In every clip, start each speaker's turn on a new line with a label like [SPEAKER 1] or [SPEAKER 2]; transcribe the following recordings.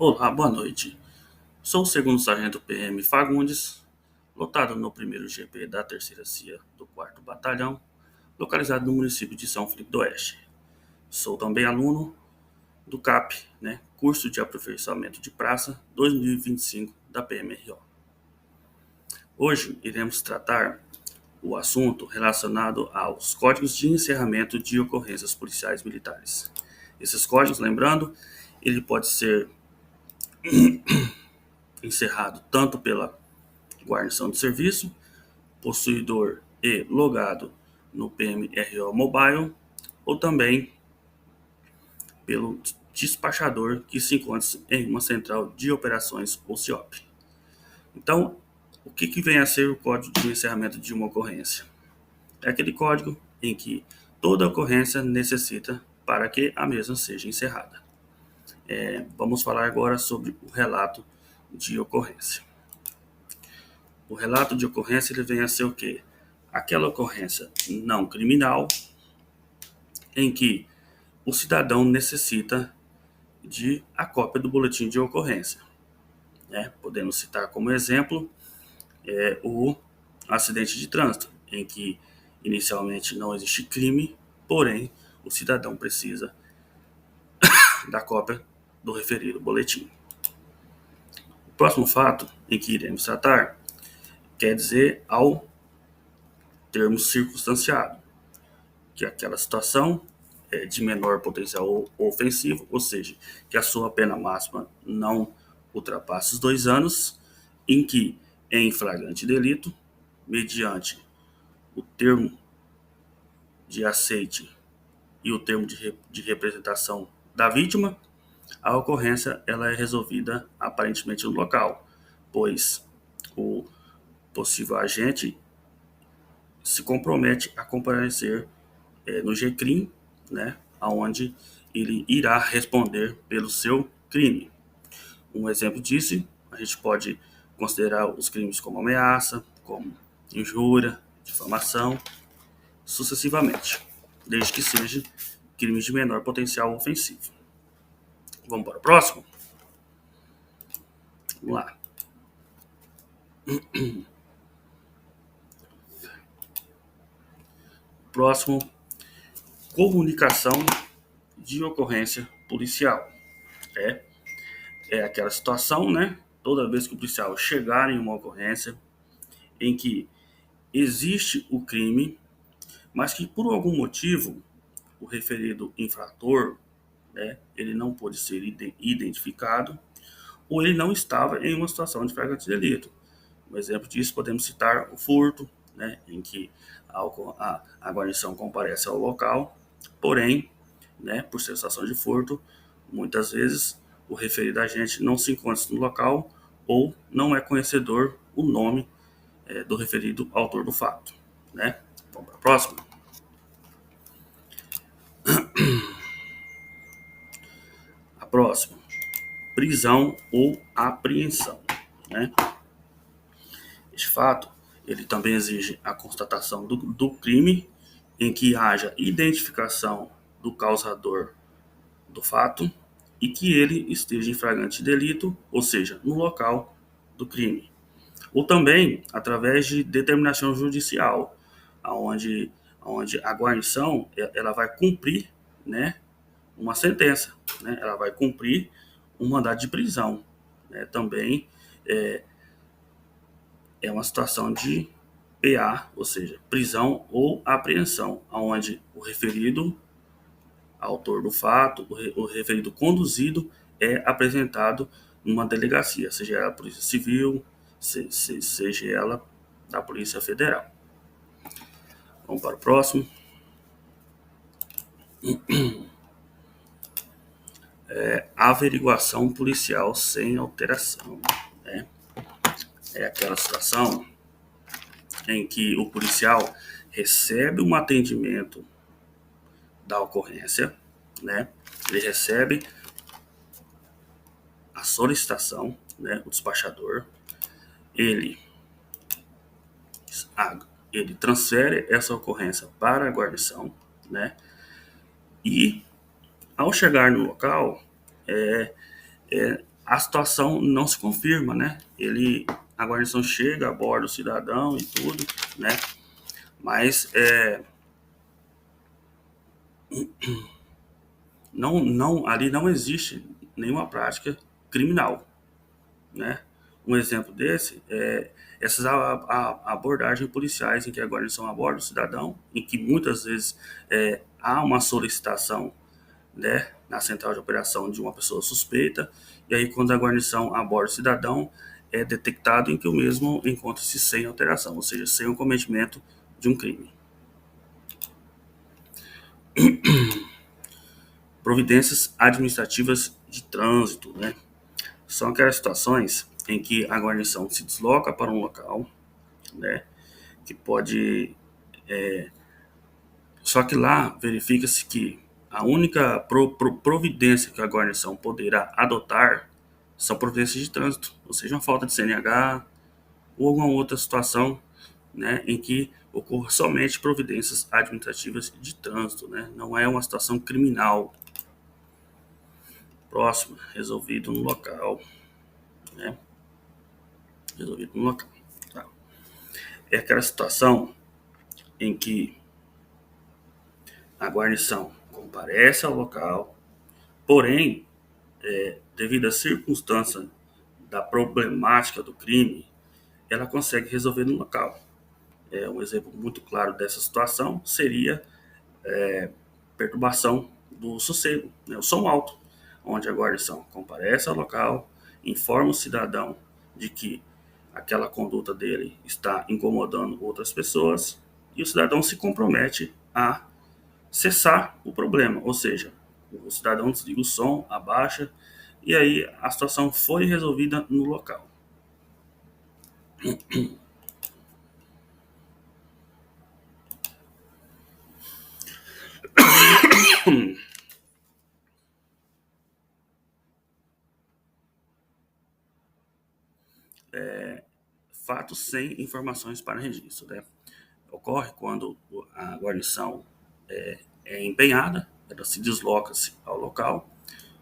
[SPEAKER 1] Olá, boa noite. Sou o segundo sargento PM Fagundes, lotado no primeiro GP da terceira CIA do 4º Batalhão, localizado no município de São Felipe do Oeste. Sou também aluno do CAP, Curso de Aperfeiçoamento de Praça 2025 da PMRO. Hoje iremos tratar o assunto relacionado aos códigos de encerramento de ocorrências policiais militares. Esses códigos, lembrando, ele pode ser encerrado tanto pela guarnição de serviço, possuidor e logado no PMRO Mobile, ou também pelo despachador que se encontra em uma central de operações ou CIOP. Então, o que vem a ser o código de encerramento de uma ocorrência? É aquele código em que toda ocorrência necessita para que a mesma seja encerrada. Vamos falar agora sobre o relato de ocorrência. O relato de ocorrência ele vem a ser o quê? Aquela ocorrência não criminal em que o cidadão necessita de a cópia do boletim de ocorrência. Podemos citar como exemplo o acidente de trânsito, em que inicialmente não existe crime, porém o cidadão precisa da cópia do referido boletim. O próximo fato em que iremos tratar quer dizer ao termo circunstanciado, que é aquela situação de menor potencial ofensivo, ou seja, que a sua pena máxima não ultrapasse os 2 anos, em que, em flagrante delito, mediante o termo de aceite e o termo de representação da vítima, a ocorrência ela é resolvida aparentemente no local, pois o possível agente se compromete a comparecer no GCRIM, onde ele irá responder pelo seu crime. Um exemplo disso, a gente pode considerar os crimes como ameaça, como injúria, difamação, sucessivamente, desde que seja crimes de menor potencial ofensivo. Vamos para o próximo? Vamos lá. Próximo, comunicação de ocorrência policial. É aquela situação, toda vez que o policial chegar em uma ocorrência em que existe o crime, mas que por algum motivo o referido infrator, ele não pôde ser identificado ou ele não estava em uma situação de flagrante delito. Um exemplo disso podemos citar o furto, em que a guarnição comparece ao local, porém, por ser situação de furto, muitas vezes o referido agente não se encontra no local ou não é conhecedor o nome do referido autor do fato. Vamos para a próxima. A próxima, prisão ou apreensão. Este fato, ele também exige a constatação do crime, em que haja identificação do causador do fato e que ele esteja em flagrante delito, ou seja, no local do crime. Ou também através de determinação judicial, onde a guarnição ela vai cumprir uma sentença, ela vai cumprir um mandado de prisão. Também é uma situação de PA, ou seja, prisão ou apreensão, onde o referido autor do fato, o referido conduzido é apresentado numa delegacia, seja ela a Polícia Civil, seja ela da Polícia Federal. Vamos para o próximo. Averiguação policial sem alteração. É aquela situação em que o policial recebe um atendimento da ocorrência, ele recebe a solicitação, o despachador, ele transfere essa ocorrência para a guarnição, e ao chegar no local, a situação não se confirma, né? A guarnição chega, aborda o cidadão e tudo, né? Mas ali não existe nenhuma prática criminal, né? Um exemplo desse é essas abordagens policiais em que a guarnição aborda o cidadão, em que muitas vezes há uma solicitação, né, na central de operação de uma pessoa suspeita, e aí quando a guarnição aborda o cidadão, é detectado em que o mesmo encontra-se sem alteração, ou seja, sem o cometimento de um crime. Providências administrativas de trânsito, né? São aquelas situações em que a guarnição se desloca para um local, né, que pode. Só que lá verifica-se que a única providência que a guarnição poderá adotar são providências de trânsito, ou seja, uma falta de CNH ou alguma outra situação, né, em que ocorra somente providências administrativas de trânsito, né, não é uma situação criminal. Próximo, resolvido no local, né, resolvido no local. Tá. É aquela situação em que a guarnição comparece ao local, porém, devido à circunstância da problemática do crime, ela consegue resolver no local. Um exemplo muito claro dessa situação seria perturbação do sossego, né, o som alto, onde a guarnição comparece ao local, informa o cidadão de que aquela conduta dele está incomodando outras pessoas e o cidadão se compromete a cessar o problema, ou seja, o cidadão desliga o som, abaixa e aí a situação foi resolvida no local. Fatos sem informações para registro, né? Ocorre quando a guarnição é empenhada, ela se desloca-se ao local,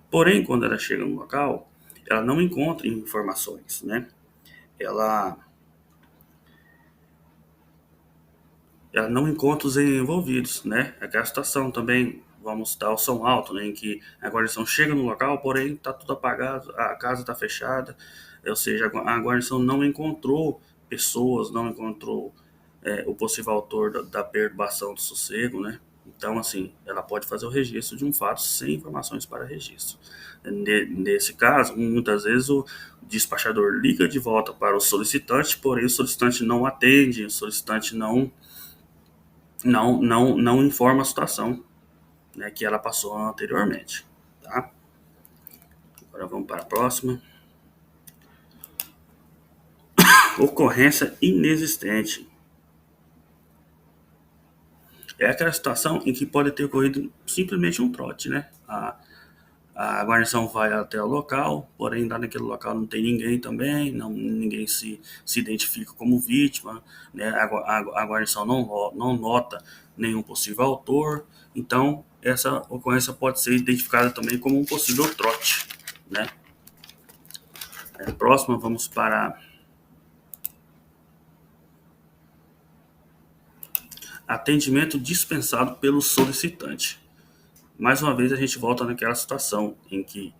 [SPEAKER 1] porém, quando ela chega no local, ela não encontra informações, né? Ela, ela não encontra os envolvidos, né? Aquela situação também, vamos dar o som alto, né? Em que a guarnição chega no local, porém está tudo apagado, a casa está fechada, ou seja, a guarnição não encontrou pessoas, não encontrou o possível autor da perturbação do sossego, né? Então, assim, ela pode fazer o registro de um fato sem informações para registro. Nesse caso, muitas vezes o despachador liga de volta para o solicitante, porém o solicitante não atende, o solicitante não informa a situação, né, que ela passou anteriormente. Tá? Agora vamos para a próxima. Ocorrência inexistente. É aquela situação em que pode ter ocorrido simplesmente um trote, né? A guarnição vai até o local, porém lá naquele local não tem ninguém também, ninguém se identifica como vítima, né? A guarnição não nota nenhum possível autor, então essa ocorrência pode ser identificada também como um possível trote, né? Próxima, vamos para atendimento dispensado pelo solicitante. Mais uma vez a gente volta naquela situação em que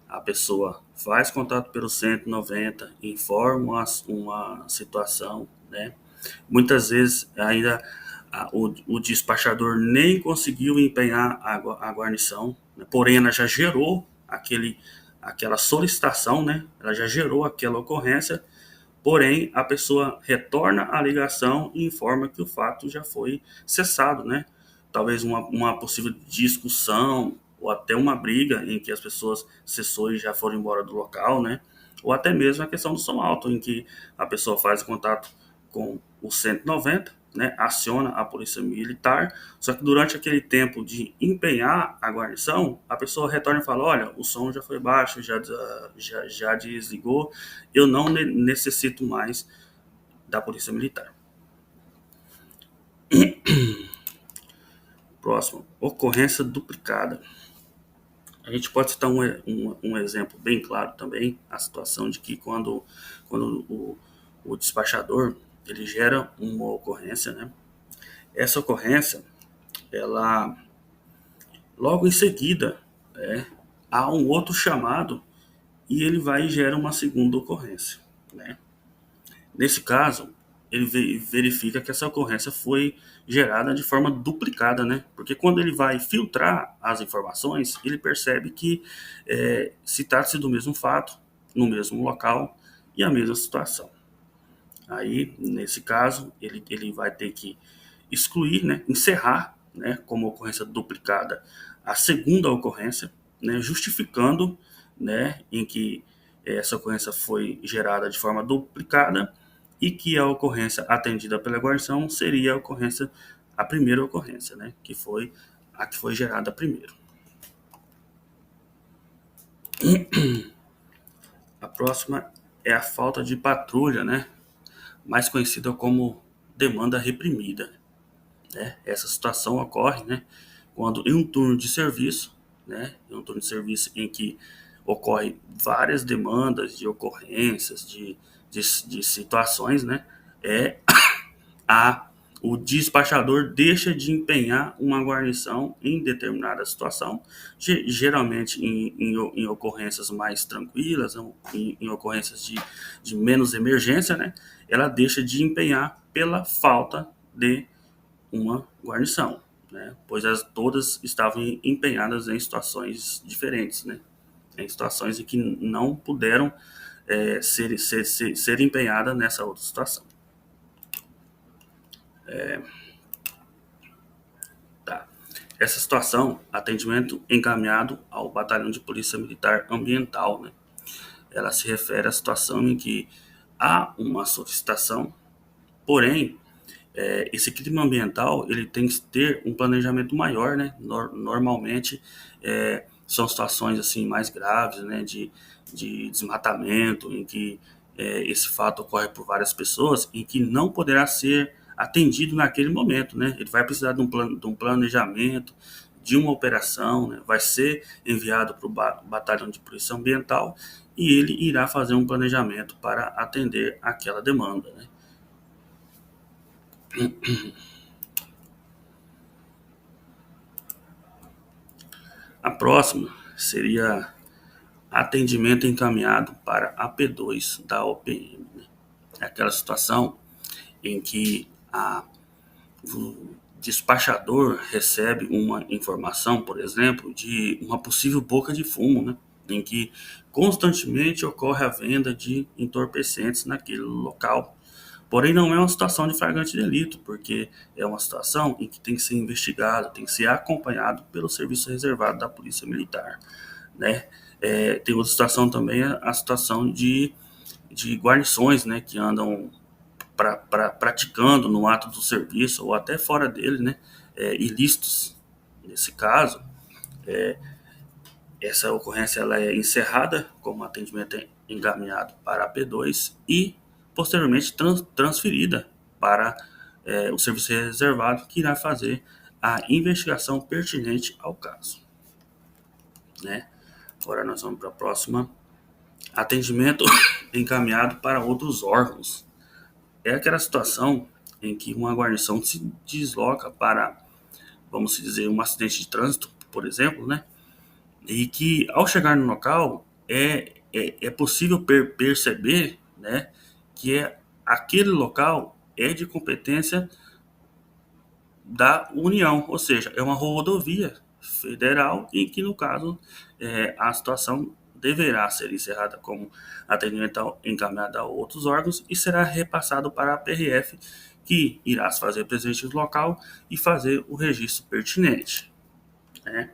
[SPEAKER 1] a pessoa faz contato pelo 190, informa uma situação, né? Muitas vezes ainda o despachador nem conseguiu empenhar a guarnição, né? Porém ela já gerou aquela solicitação, né? Ela já gerou aquela ocorrência, porém a pessoa retorna a ligação e informa que o fato já foi cessado, né? Talvez uma possível discussão ou até uma briga em que as pessoas cessou e já foram embora do local, né? Ou até mesmo a questão do som alto, em que a pessoa faz contato com o 190, né? Aciona a polícia militar, só que durante aquele tempo de empenhar a guarnição, a pessoa retorna e fala: olha, o som já foi baixo, já desligou, eu não necessito mais da polícia militar. Próximo, ocorrência duplicada. A gente pode citar um exemplo bem claro também, a situação de que quando o despachador ele gera uma ocorrência, né? Essa ocorrência, ela logo em seguida, né, há um outro chamado e ele vai e gera uma segunda ocorrência, né? Nesse caso, ele verifica que essa ocorrência foi gerada de forma duplicada, né? Porque quando ele vai filtrar as informações, ele percebe que se trata-se do mesmo fato, no mesmo local e a mesma situação. Aí, nesse caso, ele vai ter que excluir, né, encerrar, né, como ocorrência duplicada, a segunda ocorrência, né, justificando, né, em que essa ocorrência foi gerada de forma duplicada e que a ocorrência atendida pela guarnição seria a primeira ocorrência, né, que foi a que foi gerada primeiro. A próxima é a falta de patrulha, né, mais conhecida como demanda reprimida, né? Essa situação ocorre, né, quando em um turno de serviço, né, em um turno de serviço em que ocorre várias demandas de ocorrências, de situações, né, é a o despachador deixa de empenhar uma guarnição em determinada situação, geralmente em ocorrências mais tranquilas, em ocorrências de menos emergência, né? Ela deixa de empenhar pela falta de uma guarnição, né? Pois as todas estavam empenhadas em situações diferentes, né? Em situações em que não puderam ser empenhada nessa outra situação. Tá. Essa situação, atendimento encaminhado ao Batalhão de Polícia Militar Ambiental, né? Ela se refere à situação em que há uma solicitação, porém esse crime ambiental ele tem que ter um planejamento maior, né? Normalmente são situações assim mais graves, né? De desmatamento, em que esse fato ocorre por várias pessoas, em que não poderá ser atendido naquele momento, né? Ele vai precisar de um planejamento, de uma operação, né? Vai ser enviado para o batalhão de polícia ambiental e ele irá fazer um planejamento para atender aquela demanda, né? A próxima seria atendimento encaminhado para a P2 da OPM, né? É aquela situação em que o despachador recebe uma informação, por exemplo, de uma possível boca de fumo, né? Em que constantemente ocorre a venda de entorpecentes naquele local. Porém, não é uma situação de flagrante delito, porque é uma situação em que tem que ser investigado, tem que ser acompanhado pelo serviço reservado da Polícia Militar, né? Tem outra situação também, a situação de guarnições, né, que andam praticando no ato do serviço ou até fora dele, né, ilícitos. Nesse caso, essa ocorrência ela é encerrada como atendimento encaminhado para a P2 e posteriormente transferida para o serviço reservado que irá fazer a investigação pertinente ao caso, né? Agora nós vamos para a próxima. Atendimento encaminhado para outros órgãos. É aquela situação em que uma guarnição se desloca para, vamos dizer, um acidente de trânsito, por exemplo, né? E que ao chegar no local é possível perceber, né, que aquele local é de competência da União, ou seja, é uma rodovia federal e que, no caso, a situação deverá ser encerrada como atendimento encaminhado a outros órgãos e será repassado para a PRF, que irá se fazer presente no local e fazer o registro pertinente, né?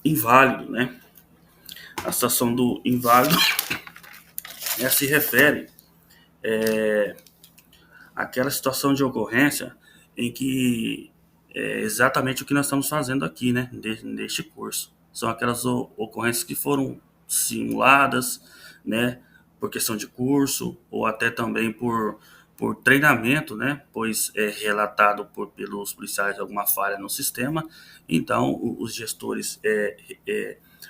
[SPEAKER 1] Inválido, né? A situação do inválido se refere àquela situação de ocorrência em que é exatamente o que nós estamos fazendo aqui, né, neste curso. São aquelas ocorrências que foram simuladas, né, por questão de curso ou até também por treinamento, né, pois é relatado pelos policiais alguma falha no sistema, então os gestores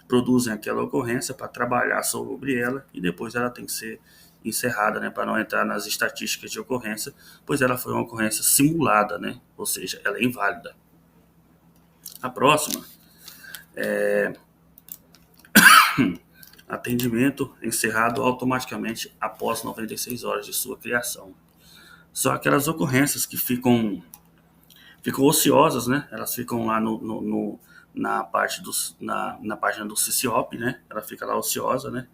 [SPEAKER 1] produzem aquela ocorrência para trabalhar sobre ela e depois ela tem que ser encerrada, né, para não entrar nas estatísticas de ocorrência, pois ela foi uma ocorrência simulada, né, ou seja, ela é inválida. A próxima, atendimento encerrado automaticamente após 96 horas de sua criação. São aquelas ocorrências que ficam ociosas, né? Elas ficam lá na parte na página do CICIOP, né? Ela fica lá ociosa, né?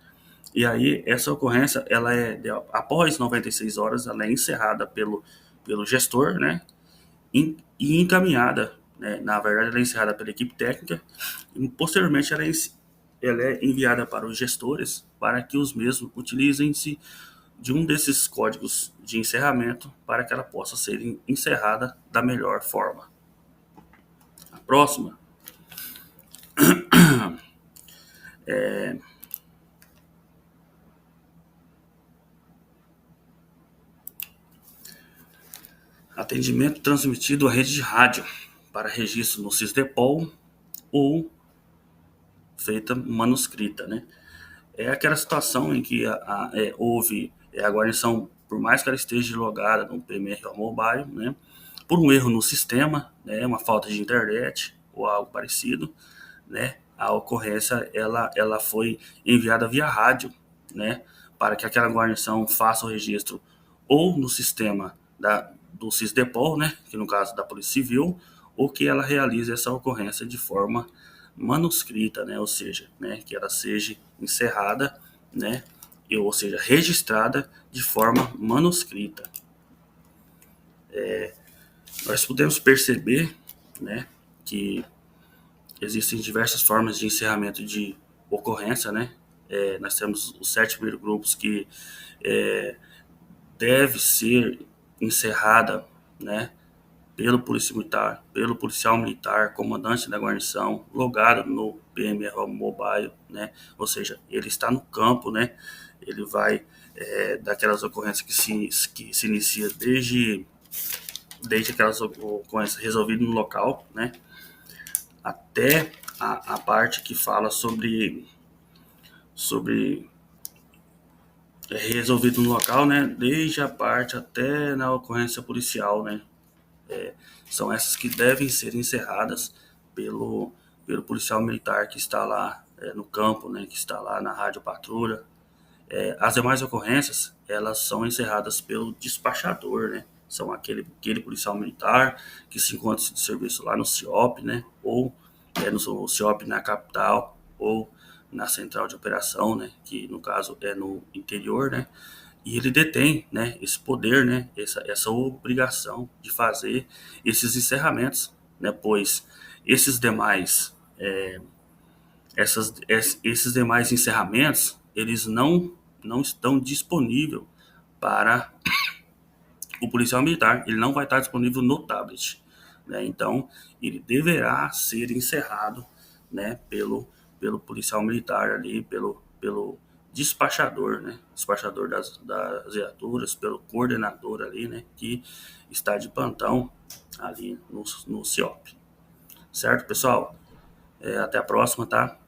[SPEAKER 1] E aí essa ocorrência, após 96 horas, ela é encerrada pelo gestor, né? E encaminhada, né? Na verdade, ela é encerrada pela equipe técnica e posteriormente ela é enviada para os gestores para que os mesmos utilizem-se de um desses códigos de encerramento para que ela possa ser encerrada da melhor forma. A próxima atendimento transmitido à rede de rádio para registro no Sysdepol ou feita manuscrita, né? É aquela situação em que houve a guarnição, por mais que ela esteja logada no PMRO Mobile, né, por um erro no sistema, né, uma falta de internet ou algo parecido, né, a ocorrência ela foi enviada via rádio, né, para que aquela guarnição faça o registro ou no sistema do Sysdepol, né, que no caso da Polícia Civil, ou que ela realize essa ocorrência de forma manuscrita, né, ou seja, né, que ela seja encerrada, né, ou seja, registrada de forma manuscrita. Nós podemos perceber, né, que existem diversas formas de encerramento de ocorrência, né? Nós temos os 7 primeiros grupos que deve ser encerrada, né, pelo policial militar, comandante da guarnição, logado no PMRO Mobile, né? Ou seja, ele está no campo, né? Ele vai daquelas ocorrências que se inicia desde aquelas ocorrências resolvidas no local, né? Até a parte que fala sobre resolvido no local, né? Desde a parte até na ocorrência policial, né? São essas que devem ser encerradas pelo policial militar que está lá no campo, né? Que está lá na rádio patrulha. As demais ocorrências, elas são encerradas pelo despachador, né? São aquele policial militar que se encontra de serviço lá no CIOP, né? Ou no CIOP na capital, ou na central de operação, né? Que no caso é no interior, né? E ele detém, né, esse poder, né, essa obrigação de fazer esses encerramentos, né, pois esses demais, esses demais encerramentos, eles não estão disponíveis para o policial militar, ele não vai estar disponível no tablet, né? Então ele deverá ser encerrado, né, pelo policial militar ali, pelo despachador, né, despachador das viaturas, pelo coordenador ali, né, que está de plantão ali no CIOP. Certo, pessoal? Até a próxima, tá?